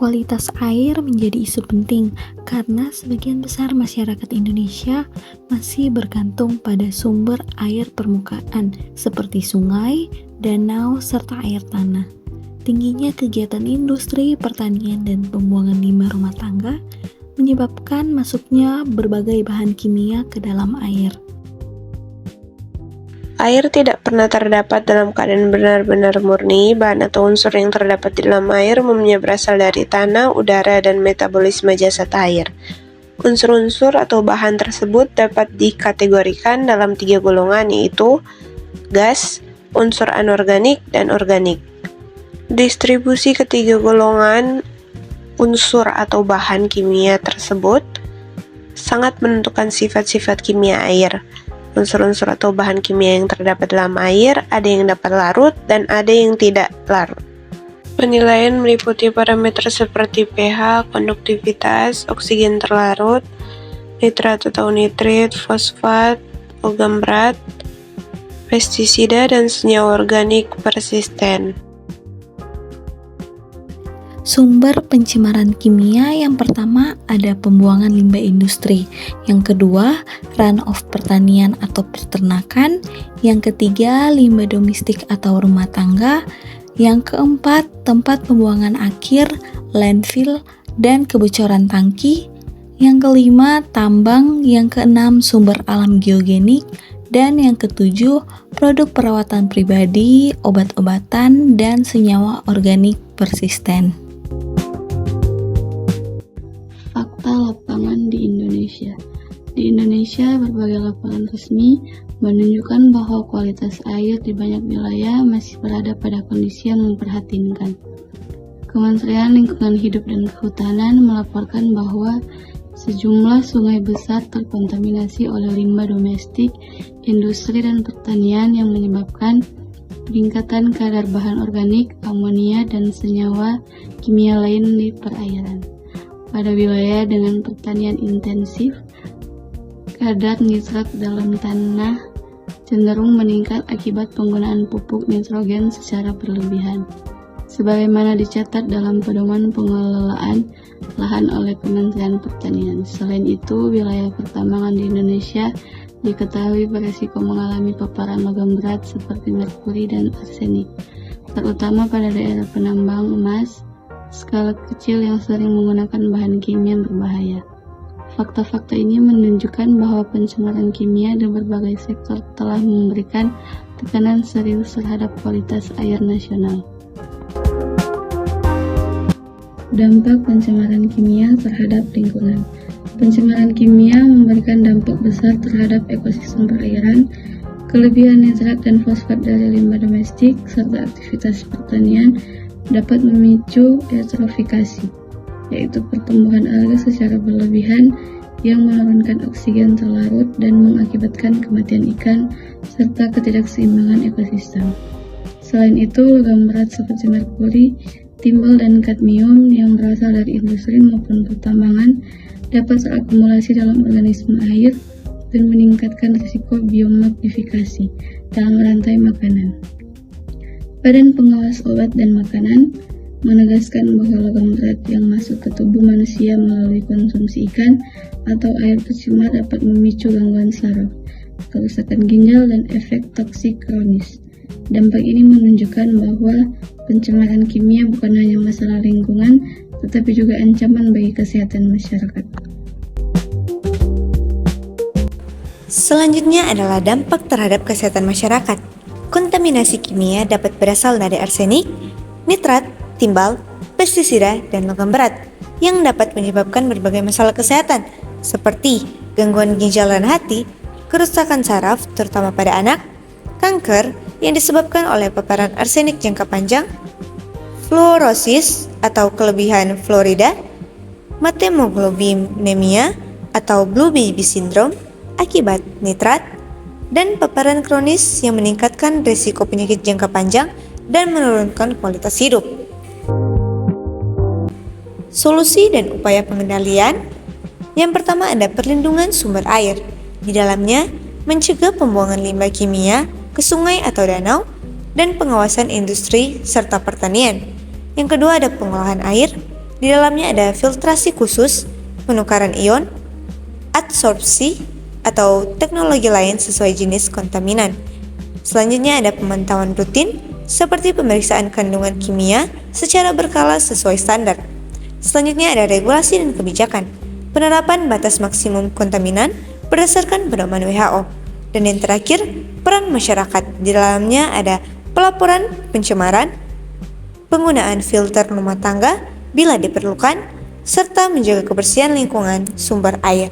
Kualitas air menjadi isu penting karena sebagian besar masyarakat Indonesia masih bergantung pada sumber air permukaan seperti sungai, danau, serta air tanah. Tingginya kegiatan industri, pertanian, dan pembuangan limbah rumah tangga menyebabkan masuknya berbagai bahan kimia ke dalam air. Air tidak pernah terdapat dalam keadaan benar-benar murni. Bahan atau unsur yang terdapat di dalam air umumnya berasal dari tanah, udara, dan metabolisme jasad air. Unsur-unsur atau bahan tersebut dapat dikategorikan dalam 3 golongan, yaitu gas, unsur anorganik, dan organik. Distribusi ketiga golongan unsur atau bahan kimia tersebut sangat menentukan sifat-sifat kimia air. Unsur-unsur atau bahan kimia yang terdapat dalam air ada yang dapat larut dan ada yang tidak larut. Penilaian meliputi parameter seperti pH, konduktivitas, oksigen terlarut, nitrat atau nitrit, fosfat, logam berat, pestisida, dan senyawa organik persisten. Sumber pencemaran kimia yang pertama ada pembuangan limbah industri, yang kedua runoff pertanian atau peternakan, yang ketiga limbah domestik atau rumah tangga, yang keempat tempat pembuangan akhir, landfill, dan kebocoran tangki, yang kelima tambang, yang keenam sumber alam geogenik, dan yang ketujuh produk perawatan pribadi, obat-obatan, dan senyawa organik persisten. Fakta lapangan di Indonesia. Di Indonesia, berbagai laporan resmi menunjukkan bahwa kualitas air di banyak wilayah masih berada pada kondisi yang memprihatinkan. Kementerian Lingkungan Hidup dan Kehutanan melaporkan bahwa sejumlah sungai besar terkontaminasi oleh limbah domestik, industri, dan pertanian yang menyebabkan peningkatan kadar bahan organik, amonia, dan senyawa kimia lain di perairan. Pada wilayah dengan pertanian intensif, kadar nitrat dalam tanah cenderung meningkat akibat penggunaan pupuk nitrogen secara berlebihan, sebagaimana dicatat dalam pedoman pengelolaan lahan oleh Kementerian Pertanian. Selain itu, wilayah pertambangan di Indonesia diketahui beresiko mengalami paparan logam berat seperti merkuri dan arsenik, terutama pada daerah penambang emas skala kecil yang sering menggunakan bahan kimia berbahaya. Fakta-fakta ini menunjukkan bahwa pencemaran kimia di berbagai sektor telah memberikan tekanan serius terhadap kualitas air nasional. Dampak pencemaran kimia terhadap lingkungan. Pencemaran kimia memberikan dampak besar terhadap ekosistem perairan. Kelebihan nitrat dan fosfat dari limbah domestik serta aktivitas pertanian dapat memicu eutrofikasi, yaitu pertumbuhan alga secara berlebihan yang menurunkan oksigen terlarut dan mengakibatkan kematian ikan serta ketidakseimbangan ekosistem. Selain itu, logam berat seperti merkuri, timbal, dan kadmium yang berasal dari industri maupun pertambangan dapat terakumulasi dalam organisme air dan meningkatkan risiko biomagnifikasi dalam rantai makanan. Badan Pengawas Obat dan Makanan menegaskan bahwa logam berat yang masuk ke tubuh manusia melalui konsumsi ikan atau air tercemar dapat memicu gangguan saraf, kerusakan ginjal, dan efek toksik kronis. Dampak ini menunjukkan bahwa pencemaran kimia bukan hanya masalah lingkungan, tetapi juga ancaman bagi kesehatan masyarakat. Selanjutnya adalah dampak terhadap kesehatan masyarakat. Kontaminasi kimia dapat berasal dari arsenik, nitrat, timbal, pestisida, dan logam berat yang dapat menyebabkan berbagai masalah kesehatan seperti gangguan ginjal dan hati, kerusakan saraf terutama pada anak, kanker yang disebabkan oleh paparan arsenik jangka panjang, fluorosis atau kelebihan fluorida, methemoglobinemia atau blue baby syndrome akibat nitrat, dan paparan kronis yang meningkatkan risiko penyakit jangka panjang dan menurunkan kualitas hidup. Solusi dan upaya pengendalian. Yang pertama ada perlindungan sumber air. Di dalamnya, mencegah pembuangan limbah kimia ke sungai atau danau, dan pengawasan industri serta pertanian. Yang kedua ada pengolahan air. Di dalamnya ada filtrasi khusus, penukaran ion, adsorpsi, atau teknologi lain sesuai jenis kontaminan. Selanjutnya ada pemantauan rutin, seperti pemeriksaan kandungan kimia secara berkala sesuai standar. Selanjutnya ada regulasi dan kebijakan, penerapan batas maksimum kontaminan berdasarkan pedoman WHO. Dan yang terakhir, peran masyarakat. Di dalamnya ada pelaporan pencemaran, penggunaan filter rumah tangga bila diperlukan, serta menjaga kebersihan lingkungan sumber air.